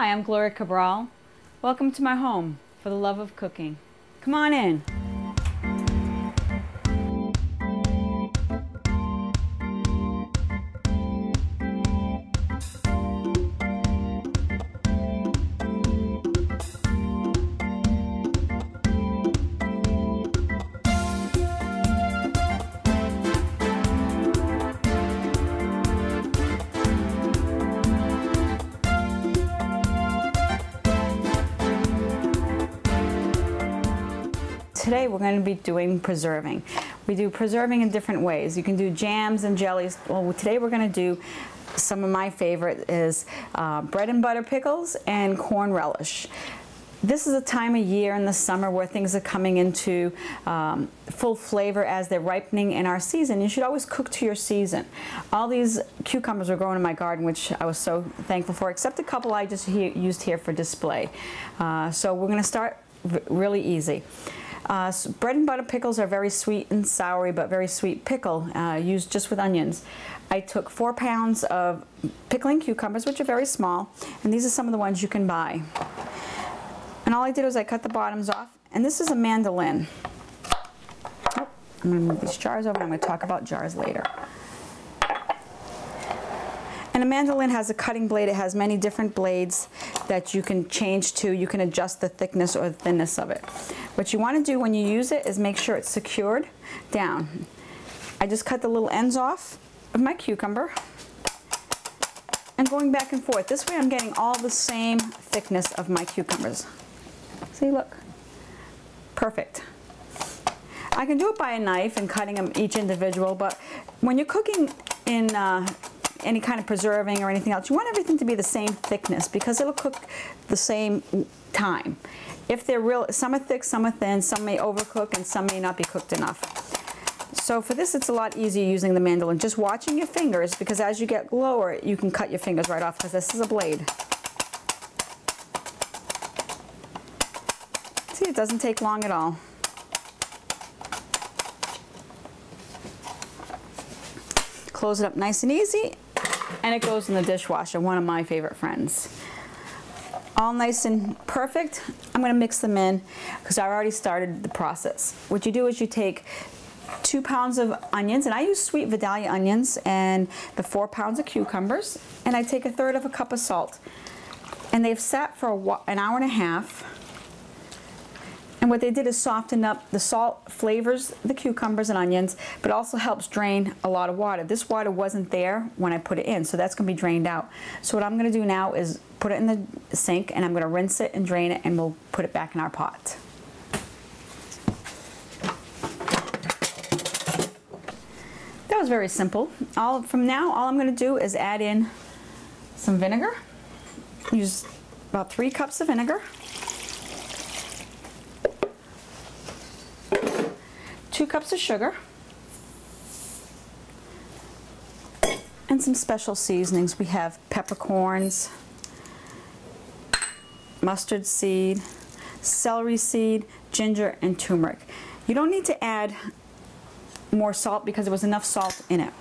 Hi, I'm Gloria Cabral. Welcome to my home for the love of cooking. Come on in. Today we're going to be doing preserving. We do preserving in different ways. You can do jams and jellies. Well, today we're going to do some of my favorite is bread and butter pickles and corn relish. This is a time of year in the summer where things are coming into full flavor as they're ripening in our season. You should always cook to your season. All these cucumbers were growing in my garden, which I was so thankful for, except a couple I just used here for display. So we're going to start really easy. So bread and butter pickles are very sweet and soury, but very sweet pickle used just with onions. I took 4 pounds of pickling cucumbers, which are very small, and these are some of the ones you can buy. And all I did was I cut the bottoms off, and this is a mandolin. Oh, I'm going to move these jars over, and I'm going to talk about jars later. And a mandolin has a cutting blade. It has many different blades that you can change to. You can adjust the thickness or the thinness of it. What you want to do when you use it is make sure it's secured down. I just cut the little ends off of my cucumber and going back and forth. This way I'm getting all the same thickness of my cucumbers. See, look. Perfect. I can do it by a knife and cutting them each individual, but when you're cooking in any kind of preserving or anything else, you want everything to be the same thickness because it'll cook the same time. If they're real, some are thick, some are thin, some may overcook, and some may not be cooked enough. So for this, it's a lot easier using the mandolin. Just watching your fingers, because as you get lower, you can cut your fingers right off because this is a blade. See, it doesn't take long at all. Close it up nice and easy, and it goes in the dishwasher, one of my favorite friends. All nice and perfect. I'm going to mix them in because I already started the process. What you do is you take 2 pounds of onions, and I use sweet Vidalia onions, and the 4 pounds of cucumbers, and I take 1/3 of a cup of salt. And they've sat for an hour and a half. And what they did is soften up. The salt flavors the cucumbers and onions, but also helps drain a lot of water. This water wasn't there when I put it in, so that's going to be drained out. So what I'm going to do now is put it in the sink, and I'm going to rinse it and drain it, and we'll put it back in our pot. That was very simple. From now, all I'm going to do is add in some vinegar. Use about 3 cups of vinegar. 2 cups of sugar, and some special seasonings. We have peppercorns, mustard seed, celery seed, ginger, and turmeric. You don't need to add more salt because there was enough salt in it.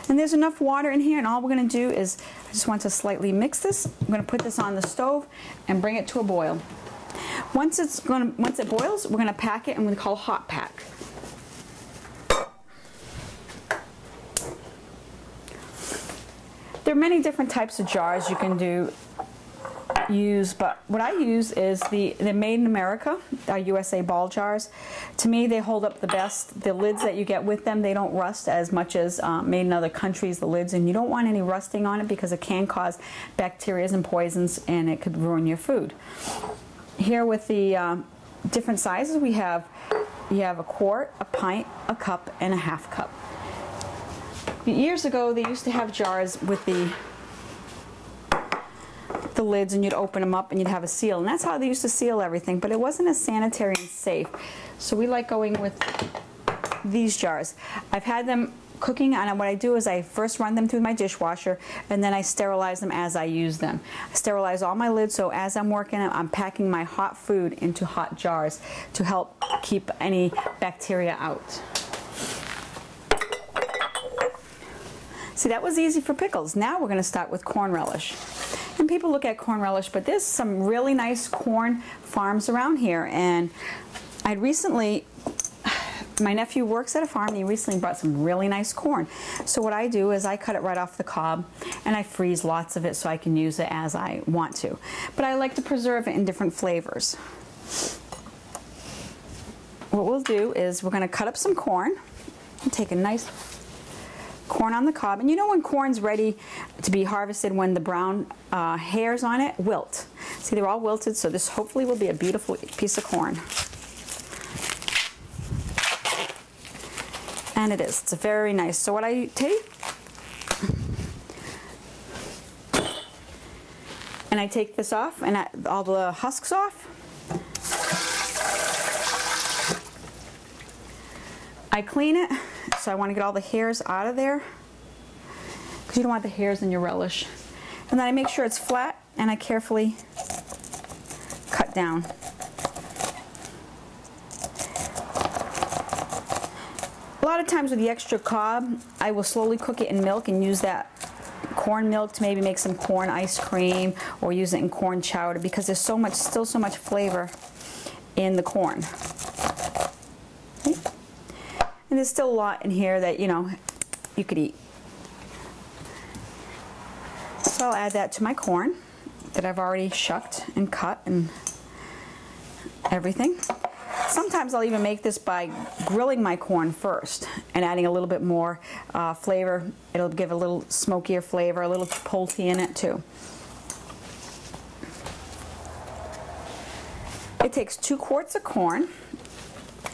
And there's enough water in here, and all we're going to do is, I just want to slightly mix this. I'm going to put this on the stove and bring it to a boil. Once it boils, we're going to pack it, and we call hot pack. There are many different types of jars you can use, but what I use is they're made in America, USA ball jars. To me, they hold up the best. The lids that you get with them, they don't rust as much as made in other countries, the lids, and you don't want any rusting on it because it can cause bacteria and poisons, and it could ruin your food. Here with the different sizes, you have a quart, a pint, a cup, and a half cup. Years ago, they used to have jars with the lids, and you'd open them up and you'd have a seal, and that's how they used to seal everything, but it wasn't as sanitary and safe. So we like going with these jars. I've had them cooking, and what I do is I first run them through my dishwasher, and then I sterilize them as I use them. I sterilize all my lids, so as I'm working, I'm packing my hot food into hot jars to help keep any bacteria out. See, that was easy for pickles. Now we're going to start with corn relish. And people look at corn relish, but there's some really nice corn farms around here. And my nephew works at a farm and he recently brought some really nice corn. So what I do is I cut it right off the cob and I freeze lots of it so I can use it as I want to. But I like to preserve it in different flavors. What we'll do is we're going to cut up some corn and take a nice corn on the cob. And you know when corn's ready to be harvested, when the brown hairs on it wilt. See, they're all wilted, so this hopefully will be a beautiful piece of corn. And it is. It's very nice. So what I take, and I take this off, and all the husks off. I clean it, so I want to get all the hairs out of there, because you don't want the hairs in your relish. And then I make sure it's flat, and I carefully cut down. A lot of times with the extra cob, I will slowly cook it in milk and use that corn milk to maybe make some corn ice cream, or use it in corn chowder, because there's still so much flavor in the corn. Okay. And there's still a lot in here that, you know, you could eat. So I'll add that to my corn that I've already shucked and cut and everything. Sometimes I'll even make this by grilling my corn first and adding a little bit more flavor. It'll give a little smokier flavor, a little chipotle in it too. It takes 2 quarts of corn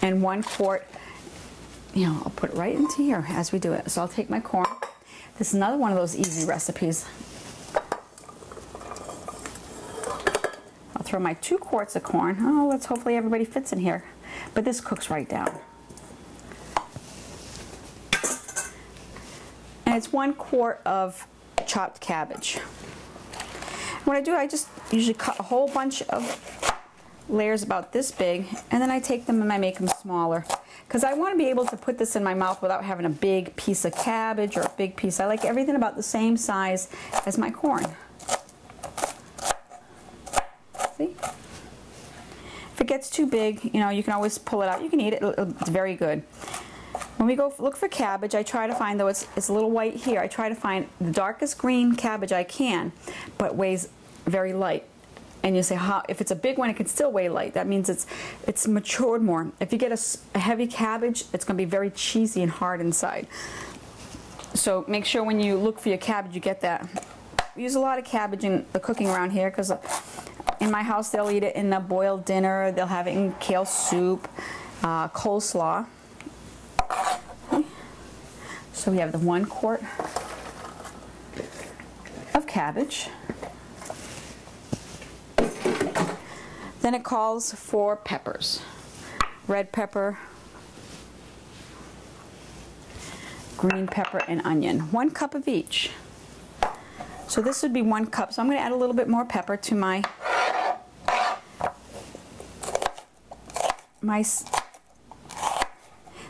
and 1 quart, you know, I'll put it right into here as we do it. So I'll take my corn. This is another one of those easy recipes. I'll throw my 2 quarts of corn. Oh, let's hopefully everybody fits in here. But this cooks right down. And it's 1 quart of chopped cabbage. What I do, I just usually cut a whole bunch of layers about this big, and then I take them and I make them smaller. Because I want to be able to put this in my mouth without having a big piece of cabbage or a big piece. I like everything about the same size as my corn. See? If it gets too big, you know, you can always pull it out. You can eat it. It's very good. When we go look for cabbage, I try to find, though it's a little white here, I try to find the darkest green cabbage I can, but weighs very light. And you say, if it's a big one, it can still weigh light. That means it's matured more. If you get a heavy cabbage, it's going to be very cheesy and hard inside. So make sure when you look for your cabbage, you get that. We use a lot of cabbage in the cooking around here, because in my house they'll eat it in a boiled dinner. They'll have it in kale soup, coleslaw. Okay. So we have the 1 quart of cabbage. Then it calls for peppers. Red pepper, green pepper, and onion. 1 cup of each. So this would be 1 cup. So I'm going to add a little bit more pepper to my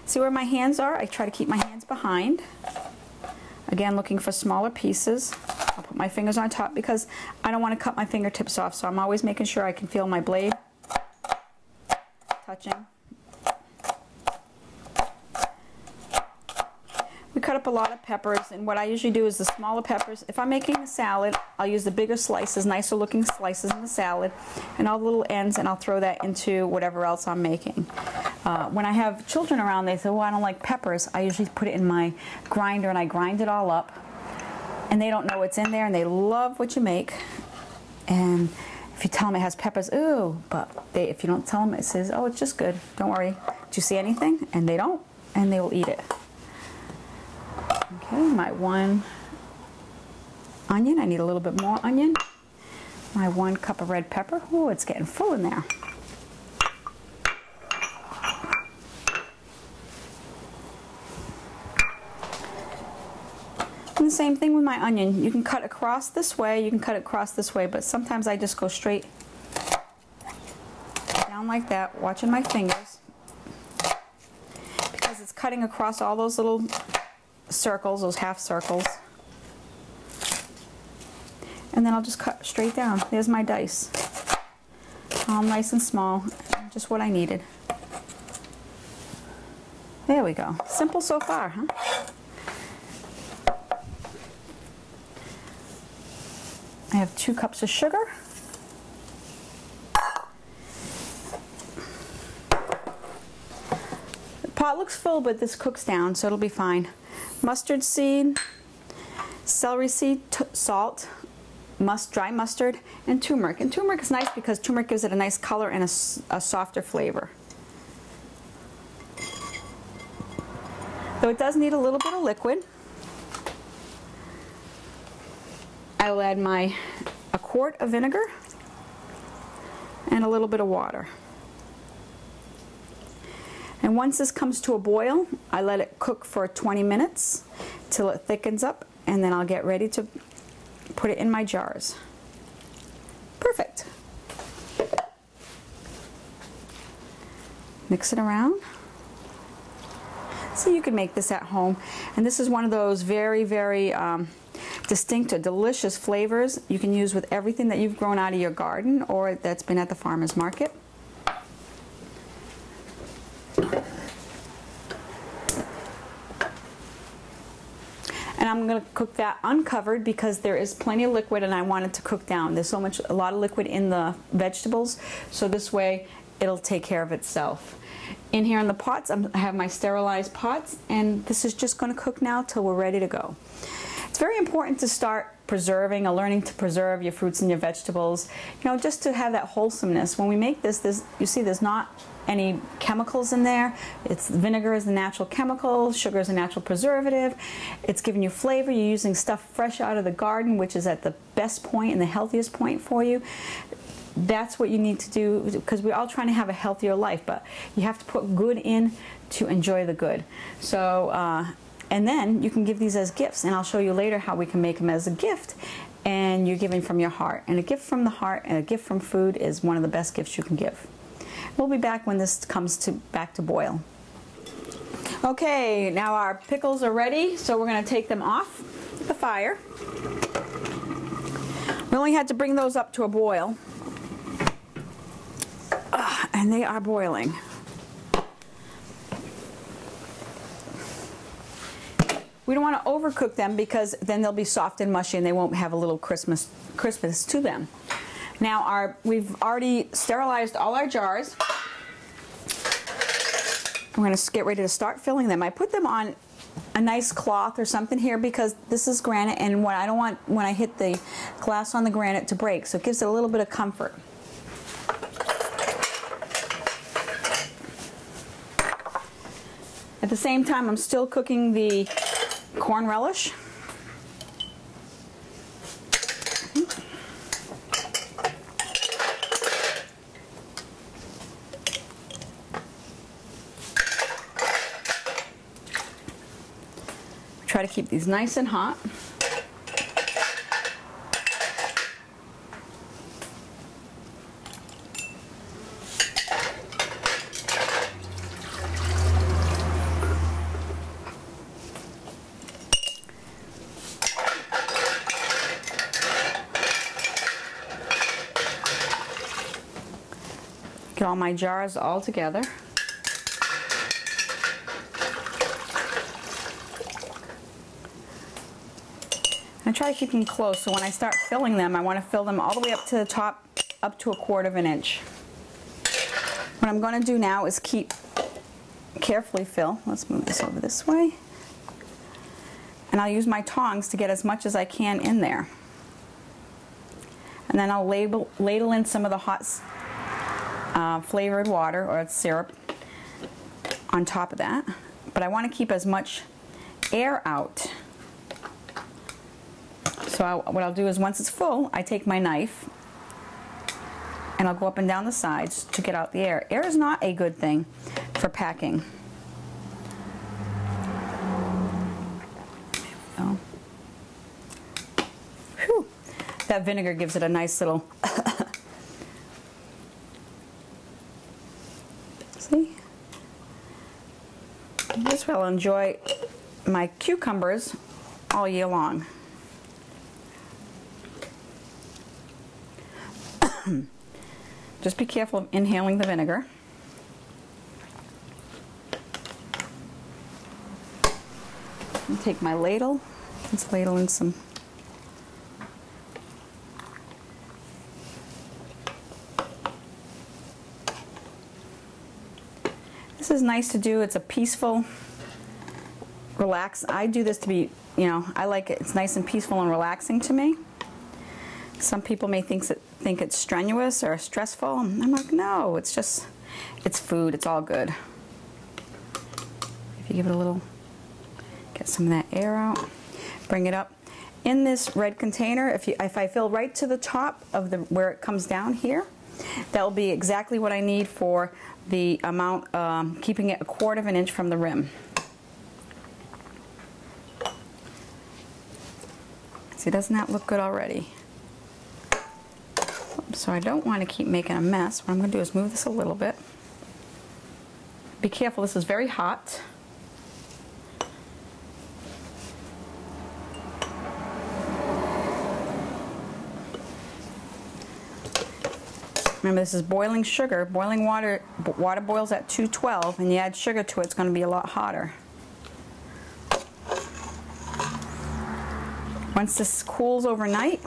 see where my hands are? I try to keep my hands behind. Again, looking for smaller pieces. I'll put my fingers on top because I don't want to cut my fingertips off, so I'm always making sure I can feel my blade touching. We cut up a lot of peppers, and what I usually do is the smaller peppers. If I'm making a salad, I'll use the bigger slices, nicer looking slices in the salad, and all the little ends, and I'll throw that into whatever else I'm making. When I have children around, they say, well, I don't like peppers. I usually put it in my grinder, and I grind it all up, and they don't know what's in there, and they love what you make. And if you tell them it has peppers, ooh, but if you don't tell them, it says, oh, it's just good. Don't worry. Do you see anything? And they don't, and they will eat it. Okay, my 1 onion. I need a little bit more onion. My 1 cup of red pepper. Oh, it's getting full in there. And the same thing with my onion. You can cut across this way, you can cut it across this way, but sometimes I just go straight down like that, watching my fingers, because it's cutting across all those little circles, those half circles. And then I'll just cut straight down. There's my dice. All nice and small, just what I needed. There we go. Simple so far, huh? I have 2 cups of sugar. The pot looks full, but this cooks down, so it'll be fine. Mustard seed, celery seed, salt, dry mustard, and turmeric. And turmeric is nice because turmeric gives it a nice color and a softer flavor. Though it does need a little bit of liquid. I will add a quart of vinegar and a little bit of water. And once this comes to a boil, I let it cook for 20 minutes till it thickens up, and then I'll get ready to put it in my jars. Perfect. Mix it around. So you can make this at home, and this is one of those very, very distinct or delicious flavors you can use with everything that you've grown out of your garden or that's been at the farmer's market. And I'm going to cook that uncovered because there is plenty of liquid and I want it to cook down. There's a lot of liquid in the vegetables, so this way it'll take care of itself. In here in the pots, I have my sterilized pots, and this is just going to cook now till we're ready to go. It's very important to start preserving or learning to preserve your fruits and your vegetables, you know, just to have that wholesomeness. When we make this, you see there's not any chemicals in there. Vinegar is a natural chemical, sugar is a natural preservative. It's giving you flavor. You're using stuff fresh out of the garden, which is at the best point and the healthiest point for you. That's what you need to do, because we're all trying to have a healthier life, but you have to put good in to enjoy the good. So, and then you can give these as gifts, and I'll show you later how we can make them as a gift, and you're giving from your heart. And a gift from the heart and a gift from food is one of the best gifts you can give. We'll be back when this comes back to boil. Okay, now our pickles are ready, so we're going to take them off the fire. We only had to bring those up to a boil. And they are boiling. We don't want to overcook them because then they'll be soft and mushy and they won't have a little crispness to them. Now we've already sterilized all our jars. We're going to get ready to start filling them. I put them on a nice cloth or something here because this is granite, and what I don't want when I hit the glass on the granite to break, so it gives it a little bit of comfort. At the same time, I'm still cooking the corn relish. Try to keep these nice and hot. Get all my jars all together. I try to keep them close, so when I start filling them, I want to fill them all the way up to the top, up to 1/4 inch. What I'm going to do now is carefully fill. Let's move this over this way. And I'll use my tongs to get as much as I can in there. And then I'll ladle in some of the hot flavored water or syrup on top of that. But I want to keep as much air out. So what I'll do is once it's full, I take my knife and I'll go up and down the sides to get out the air. Air is not a good thing for packing. There we go. Whew. That vinegar gives it a nice little see? This way I'll enjoy my cucumbers all year long. Just be careful of inhaling the vinegar. And take my ladle. Let's ladle in some. This is nice to do. It's a peaceful, relax. I do this to be, you know, I like it. It's nice and peaceful and relaxing to me. Some people may think it's strenuous or stressful. I'm like, no, it's just, it's food. It's all good. If you give it a little, get some of that air out, bring it up. In this red container, if I fill right to the top of where it comes down here, that'll be exactly what I need for the amount, keeping it 1/4 of an inch from the rim. See, doesn't that look good already? So I don't want to keep making a mess. What I'm going to do is move this a little bit. Be careful, this is very hot. Remember, this is boiling sugar. Boiling water boils at 212, and you add sugar to it, it's going to be a lot hotter. Once this cools overnight,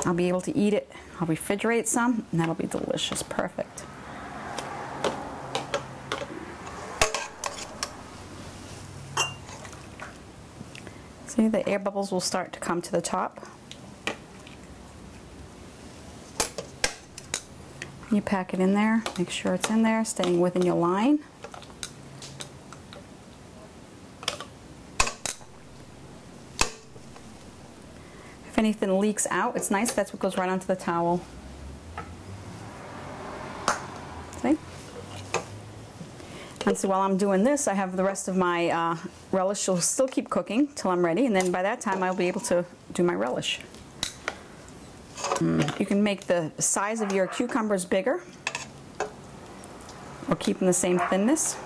I'll be able to eat it. I'll refrigerate some, and that'll be delicious. Perfect. See, the air bubbles will start to come to the top. You pack it in there, make sure it's in there, staying within your line. If anything leaks out, it's nice, that's what goes right onto the towel. See? And so while I'm doing this, I have the rest of my relish. Will still keep cooking till I'm ready, and then by that time I'll be able to do my relish. You can make the size of your cucumbers bigger or keep them the same thinness.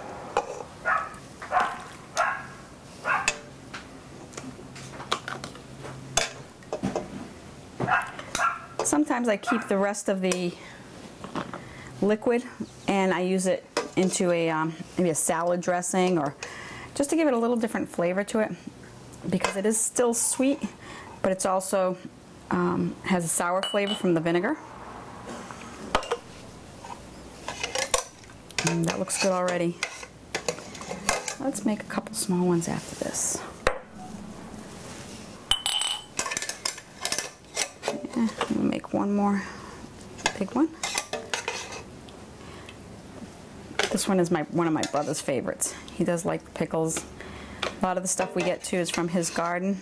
Sometimes I keep the rest of the liquid and I use it into a maybe a salad dressing, or just to give it a little different flavor to it, because it is still sweet, but it's also has a sour flavor from the vinegar. And that looks good already. Let's make a couple small ones after this. Yeah, we'll make one more big one. This one is one of my brother's favorites. He does like the pickles. A lot of the stuff we get too is from his garden.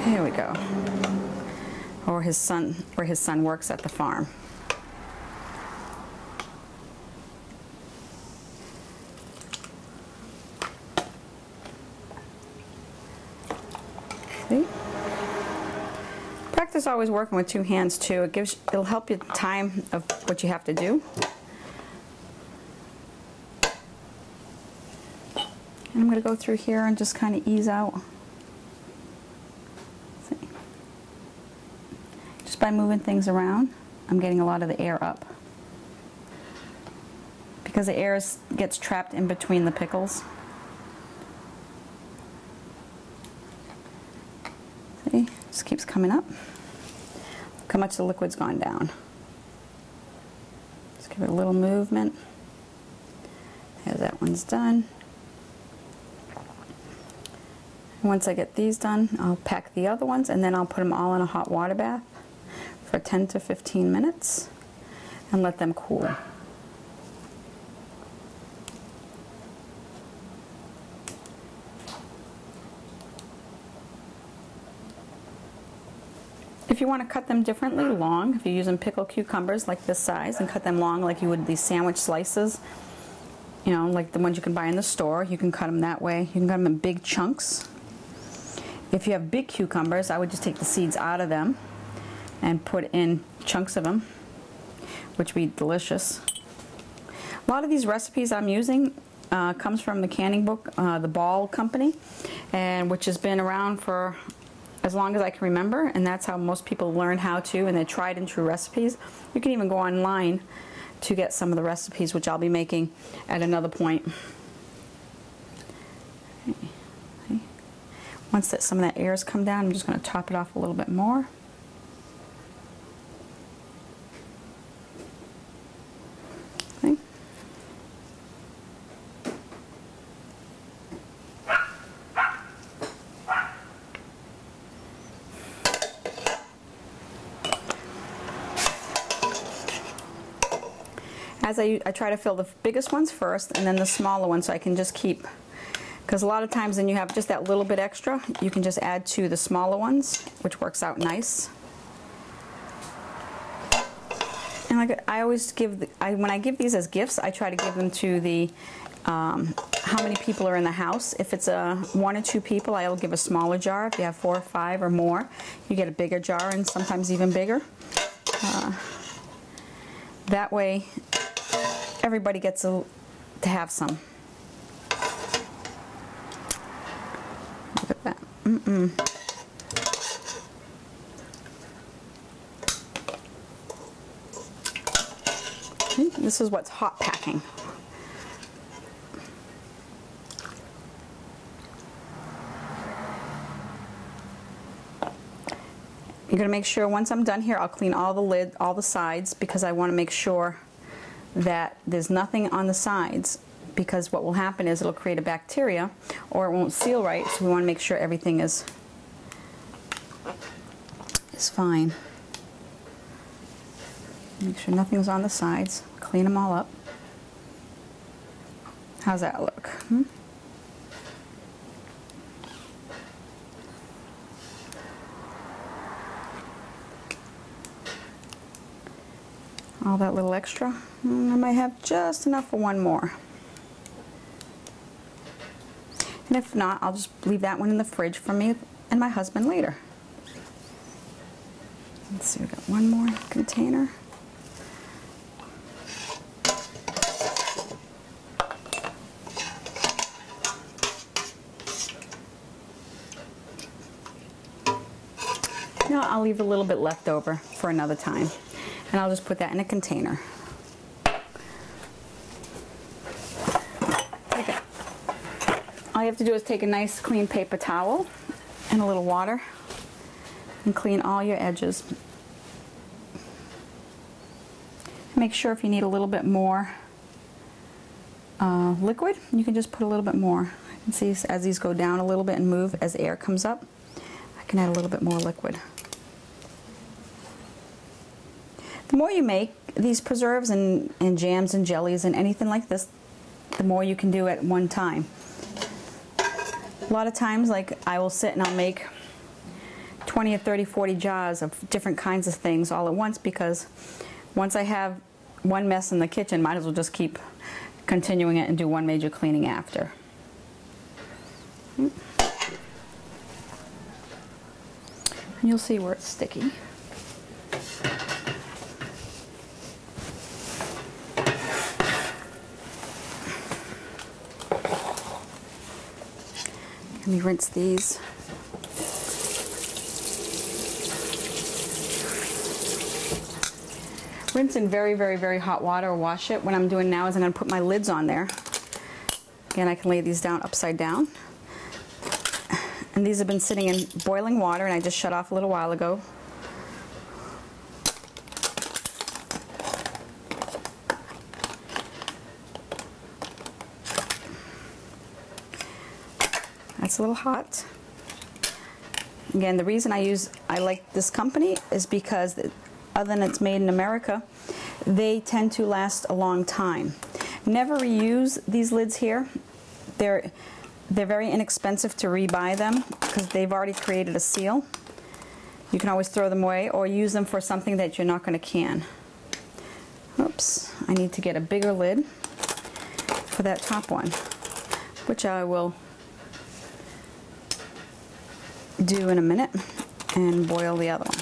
Here we go. Or his son, where his son works at the farm. See? Practice always working with two hands too. It'll help you time of what you have to do. And I'm going to go through here and just kind of ease out. By moving things around, I'm getting a lot of the air up, because the air gets trapped in between the pickles. See, just keeps coming up. Look how much the liquid's gone down. Just give it a little movement. There, that one's done. Once I get these done, I'll pack the other ones, and then I'll put them all in a hot water bath for 10 to 15 minutes and let them cool. If you want to cut them differently, long, if you're using pickled cucumbers like this size, and cut them long like you would these sandwich slices, you know, like the ones you can buy in the store, you can cut them that way. You can cut them in big chunks. If you have big cucumbers, I would just take the seeds out of them and put in chunks of them, which would be delicious. A lot of these recipes I'm using comes from the canning book, the Ball Company, and which has been around for as long as I can remember, and that's how most people learn how to, and they're tried and true recipes. You can even go online to get some of the recipes, which I'll be making at another point. Okay. Once some of that air has come down, I'm just going to top it off a little bit more. Okay. As I try to fill the biggest ones first and then the smaller ones, so I can just keep, because a lot of times when you have just that little bit extra, you can just add to the smaller ones, which works out nice. And like I always give, when I give these as gifts, I try to give them to the how many people are in the house. If it's 1 or 2 people, I'll give a smaller jar. If you have 4 or 5 or more, you get a bigger jar, and sometimes even bigger. That way, everybody gets to have some. Look at that. Okay, this is what's hot packing. You're going to make sure once I'm done here, I'll clean all the lid, all the sides, because I want to make sure that there's nothing on the sides, because what will happen is it'll create a bacteria or it won't seal right, so we want to make sure everything is fine. Make sure nothing's on the sides. Clean them all up. How's that look? All that little extra. I might have just enough for one more. And if not, I'll just leave that one in the fridge for me and my husband later. Let's see, we've got one more container. Now I'll leave a little bit left over for another time. And I'll just put that in a container. Okay. All you have to do is take a nice clean paper towel and a little water and clean all your edges. Make sure if you need a little bit more liquid, you can just put a little bit more. You can see as these go down a little bit and move as air comes up, I can add a little bit more liquid. The more you make these preserves and jams and jellies and anything like this, the more you can do at one time. A lot of times, like, I will sit and I'll make 20 or 30, 40 jars of different kinds of things all at once, because once I have one mess in the kitchen, might as well just keep continuing it and do one major cleaning after. And you'll see where it's sticky. Let me rinse these. Rinse in very, very, very hot water or wash it. What I'm doing now is I'm going to put my lids on there. Again, I can lay these down upside down. And these have been sitting in boiling water, and I just shut off a little while ago. That's a little hot. Again, the reason I like this company is because other than it's made in America, they tend to last a long time. Never reuse these lids here. They're very inexpensive to rebuy them because they've already created a seal. You can always throw them away or use them for something that you're not going to can. Oops, I need to get a bigger lid for that top one, which I will do in a minute, and boil the other one.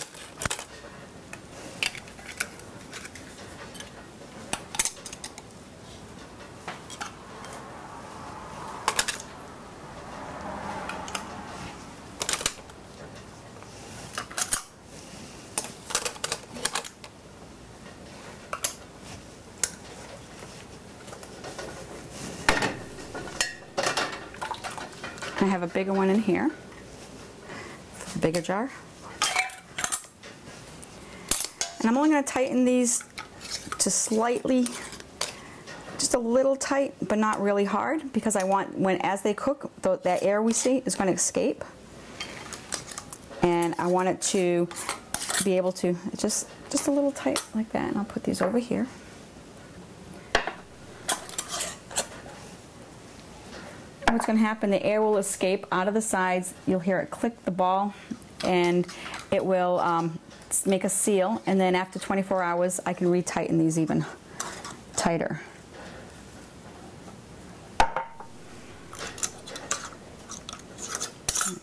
I have a bigger one in here, the bigger jar. And I'm only going to tighten these to slightly, just a little tight, but not really hard, because I want, as they cook, that air we see is going to escape. And I want it to be able to, just a little tight like that. And I'll put these over here. What's going to happen, the air will escape out of the sides. You'll hear it click the ball, and it will make a seal. And then after 24 hours, I can retighten these even tighter. In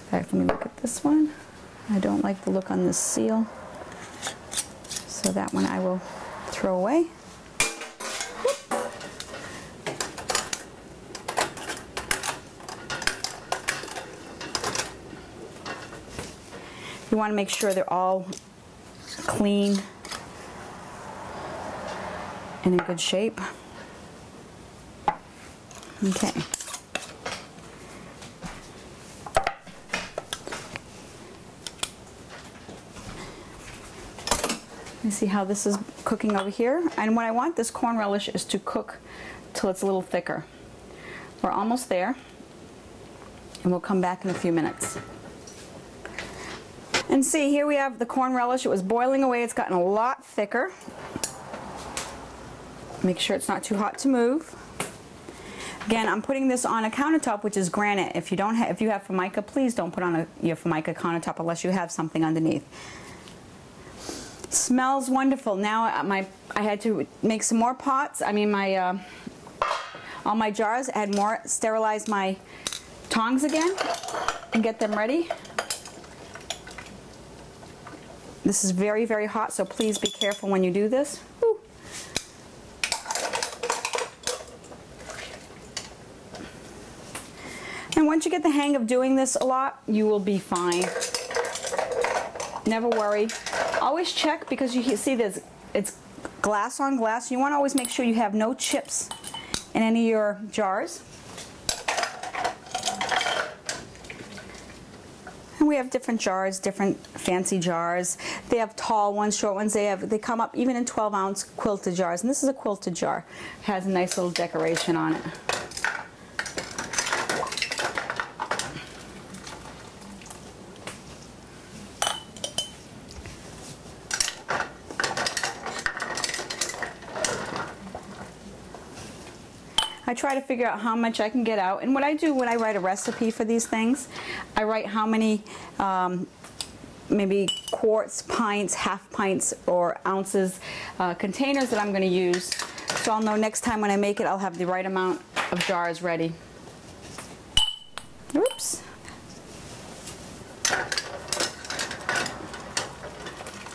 fact, let me look at this one. I don't like the look on this seal, so that one I will throw away. You want to make sure they're all clean and in good shape. Okay. You see how this is cooking over here? And what I want this corn relish is to cook till it's a little thicker. We're almost there, and we'll come back in a few minutes. And see, here we have the corn relish. It was boiling away. It's gotten a lot thicker. Make sure it's not too hot to move. Again, I'm putting this on a countertop, which is granite. If you have Formica, please don't put on your Formica countertop unless you have something underneath. Smells wonderful. Now I had to make some more pots. I mean, all my jars. I had more, sterilize my tongs again and get them ready. This is very, very hot, so please be careful when you do this. Woo. And once you get the hang of doing this a lot, you will be fine. Never worry. Always check, because you see it's glass on glass. You want to always make sure you have no chips in any of your jars. And we have different jars, different fancy jars. They have tall ones, short ones. They come up even in 12-ounce quilted jars. And this is a quilted jar. It has a nice little decoration on it. I try to figure out how much I can get out. And what I do when I write a recipe for these things, I write how many maybe quarts, pints, half pints, or ounces containers that I'm going to use. So I'll know next time when I make it, I'll have the right amount of jars ready. Oops.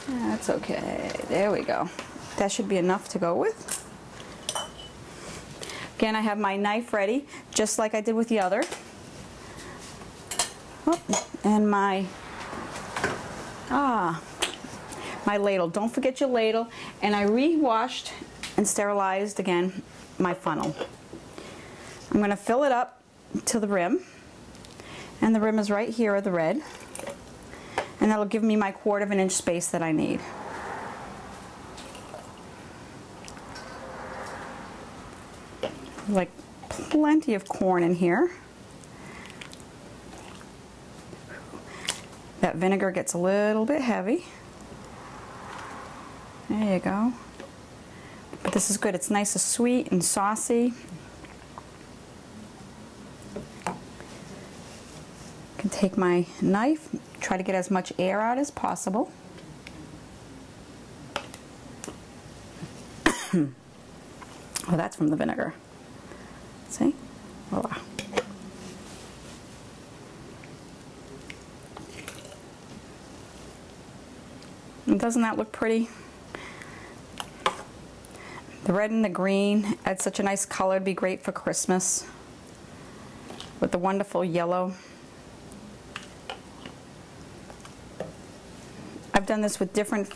That's okay. There we go. That should be enough to go with. Again, I have my knife ready, just like I did with the other. Oh, and my ladle. Don't forget your ladle. And I re-washed and sterilized again my funnel. I'm going to fill it up to the rim, and the rim is right here of the red, and that'll give me my 1/4 inch space that I need. Like plenty of corn in here. That vinegar gets a little bit heavy. There you go. But this is good. It's nice and sweet and saucy. I can take my knife, try to get as much air out as possible. Oh, that's from the vinegar. See? Voila. And doesn't that look pretty? The red and the green add such a nice color. It'd be great for Christmas with the wonderful yellow. I've done this with different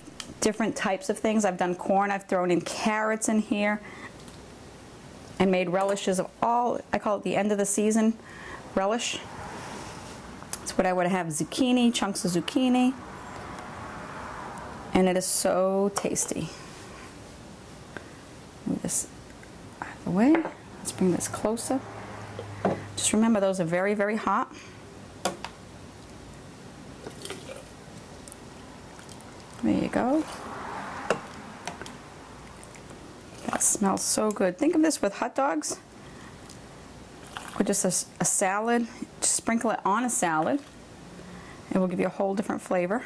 types of things. I've done corn. I've thrown in carrots in here. I made relishes of all, I call it the end of the season relish. That's what I would have: zucchini, chunks of zucchini, and it is so tasty. Move this out of the way. Let's bring this closer. Just remember, those are very, very hot. There you go. That smells so good. Think of this with hot dogs, or just a salad. Just sprinkle it on a salad. It will give you a whole different flavor.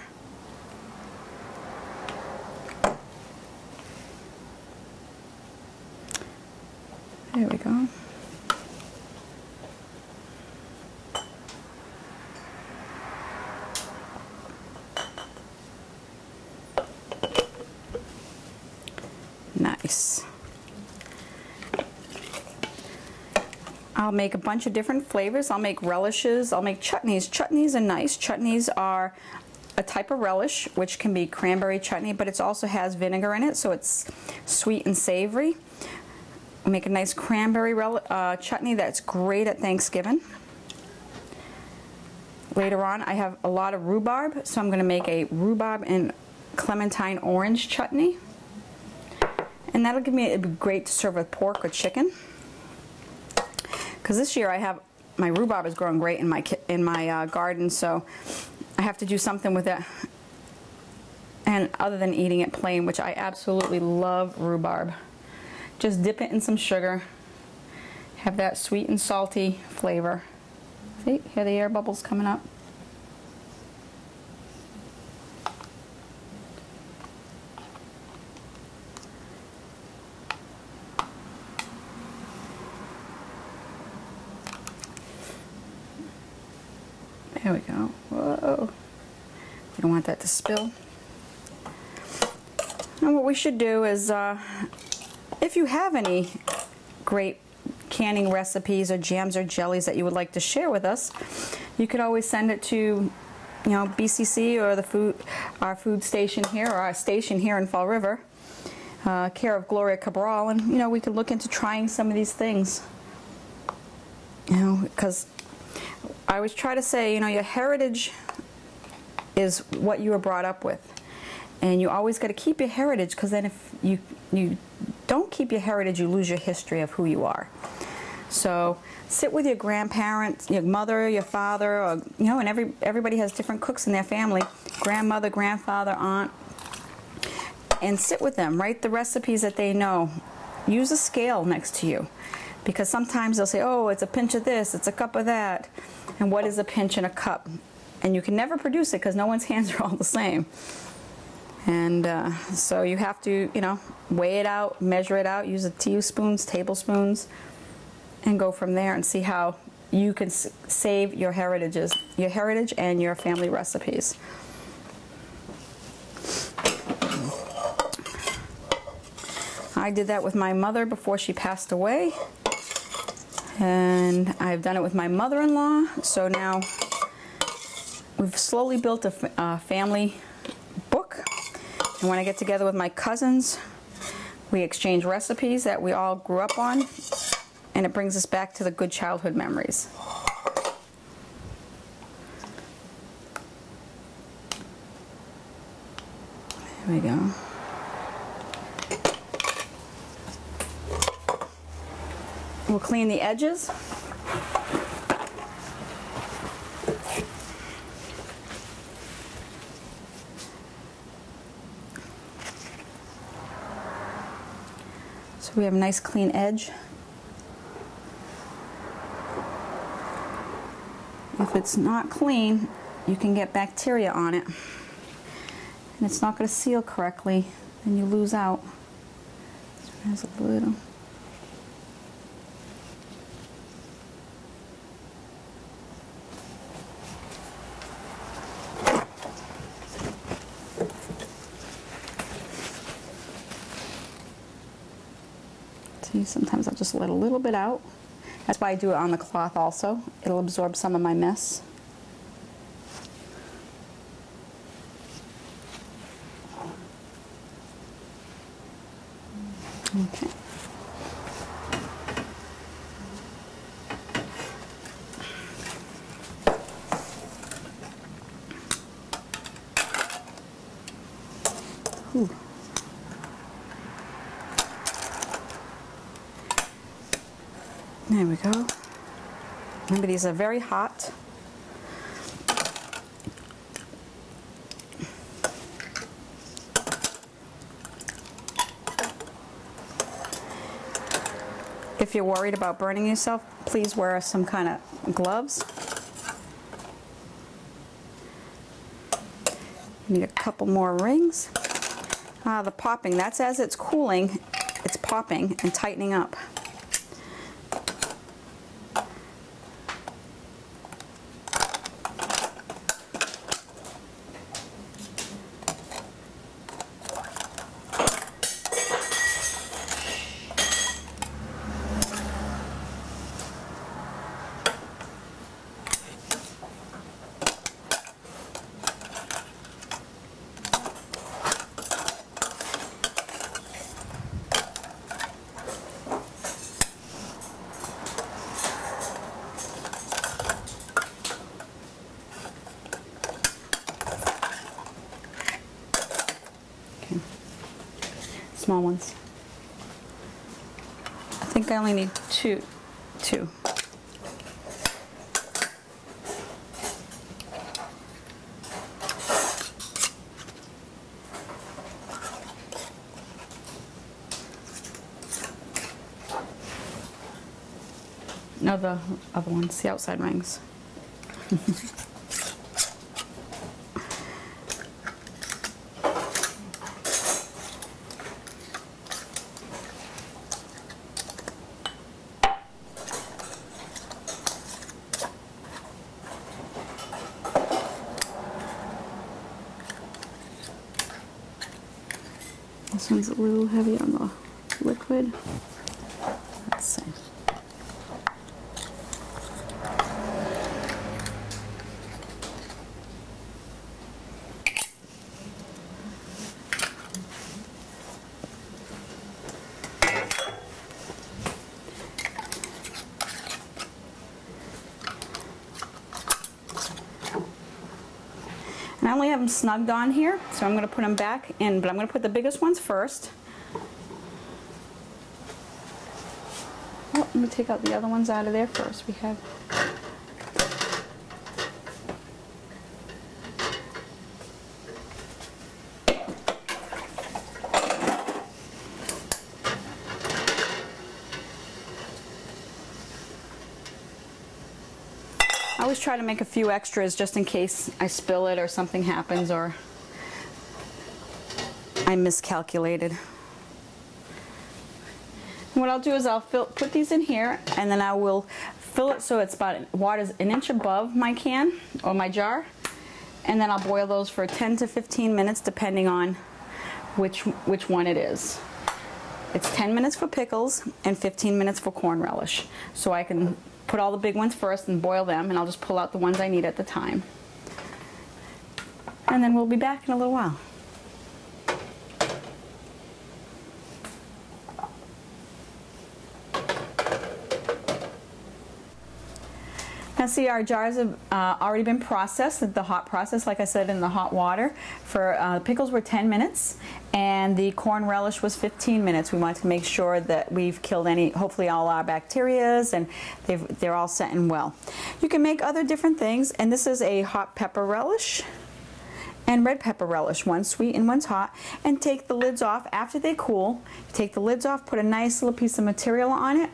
There we go. Nice. I'll make a bunch of different flavors. I'll make relishes. I'll make chutneys. Chutneys are nice. Chutneys are a type of relish, which can be cranberry chutney, but it also has vinegar in it, so it's sweet and savory. I'll make a nice cranberry chutney that's great at Thanksgiving. Later on, I have a lot of rhubarb, so I'm going to make a rhubarb and clementine orange chutney. And that'll give me, it'd be great to serve with pork or chicken. Because this year I have, my rhubarb is growing great in my garden, so I have to do something with it. And other than eating it plain, which I absolutely love rhubarb. Just dip it in some sugar. Have that sweet and salty flavor. See, hear the air bubbles coming up? There we go. Whoa. You don't want that to spill. And what we should do is, if you have any great canning recipes or jams or jellies that you would like to share with us, you could always send it to, BCC or our food station here, or our station here in Fall River, care of Gloria Cabral, and we could look into trying some of these things. Because I always try to say, your heritage is what you were brought up with. And you always got to keep your heritage, because then if you don't keep your heritage, you lose your history of who you are. So sit with your grandparents, your mother, your father, or, and everybody has different cooks in their family, grandmother, grandfather, aunt, and sit with them. Write the recipes that they know. Use a scale next to you, because sometimes they'll say, oh, it's a pinch of this, it's a cup of that. And what is a pinch in a cup? And you can never produce it because no one's hands are all the same. And so you have to, weigh it out, measure it out, use the teaspoons, tablespoons, and go from there and see how you can save your heritage and your family recipes. I did that with my mother before she passed away, and I've done it with my mother-in-law. So now we've slowly built a family book, and when I get together with my cousins, we exchange recipes that we all grew up on, and it brings us back to the good childhood memories. There we go. We'll clean the edges. So we have a nice clean edge. If it's not clean, you can get bacteria on it, and it's not going to seal correctly, and you lose out. This one has a little. See, sometimes I'll just let a little bit out. That's why I do it on the cloth also. It'll absorb some of my mess. Okay. Ooh. There we go. Remember, these are very hot. If you're worried about burning yourself, please wear some kind of gloves. Need a couple more rings. The popping, that's as it's cooling, it's popping and tightening up. Small ones. I think I only need two. No, the other ones, the outside rings. This one's a little heavy on the liquid. Let's see. And I only have them snugged on here, so I'm going to put them back in, but I'm going to put the biggest ones first. Oh, I'm going to take out the other ones out of there first. We have I always try to make a few extras just in case I spill it or something happens or I miscalculated. And what I'll do is I'll put these in here, and then I will fill it so it's about water's an inch above my can or my jar, and then I'll boil those for 10 to 15 minutes depending on which one it is. It's 10 minutes for pickles and 15 minutes for corn relish. So I can put all the big ones first and boil them, and I'll just pull out the ones I need at the time. And then we'll be back in a little while. Now see, our jars have already been processed, the hot process, like I said, in the hot water. For pickles were 10 minutes, and the corn relish was 15 minutes. We wanted to make sure that we've killed hopefully all our bacterias, and they're all set in well. You can make other different things, and this is a hot pepper relish and red pepper relish. One's sweet and one's hot. And take the lids off after they cool. Take the lids off, put a nice little piece of material on it,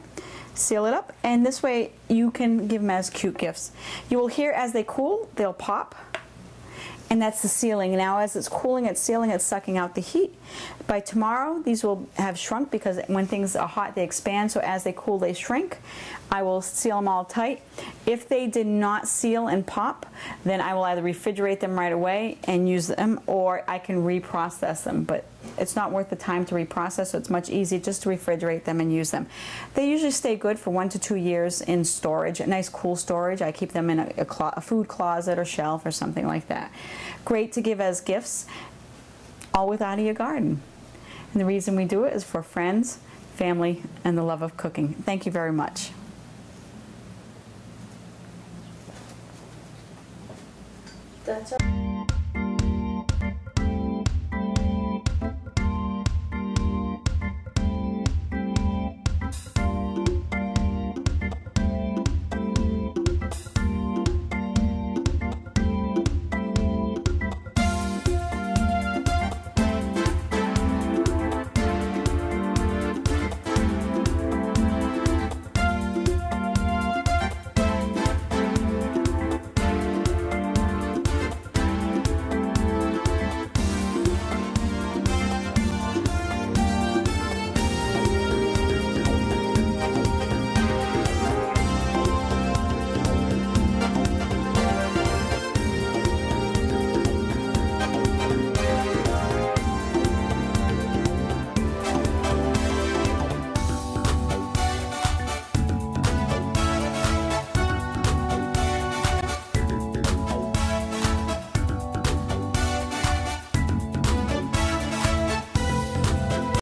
seal it up, and this way you can give them as cute gifts. You will hear as they cool, they'll pop, and that's the sealing. Now as it's cooling, it's sealing, it's sucking out the heat. By tomorrow, these will have shrunk because when things are hot, they expand, so as they cool, they shrink. I will seal them all tight. If they did not seal and pop, then I will either refrigerate them right away and use them, or I can reprocess them, but it's not worth the time to reprocess, so it's much easier just to refrigerate them and use them. They usually stay good for 1 to 2 years in storage, a nice cool storage. I keep them in a food closet or shelf or something like that. Great to give as gifts, all without your garden. And the reason we do it is for friends, family, and the love of cooking. Thank you very much. That's all.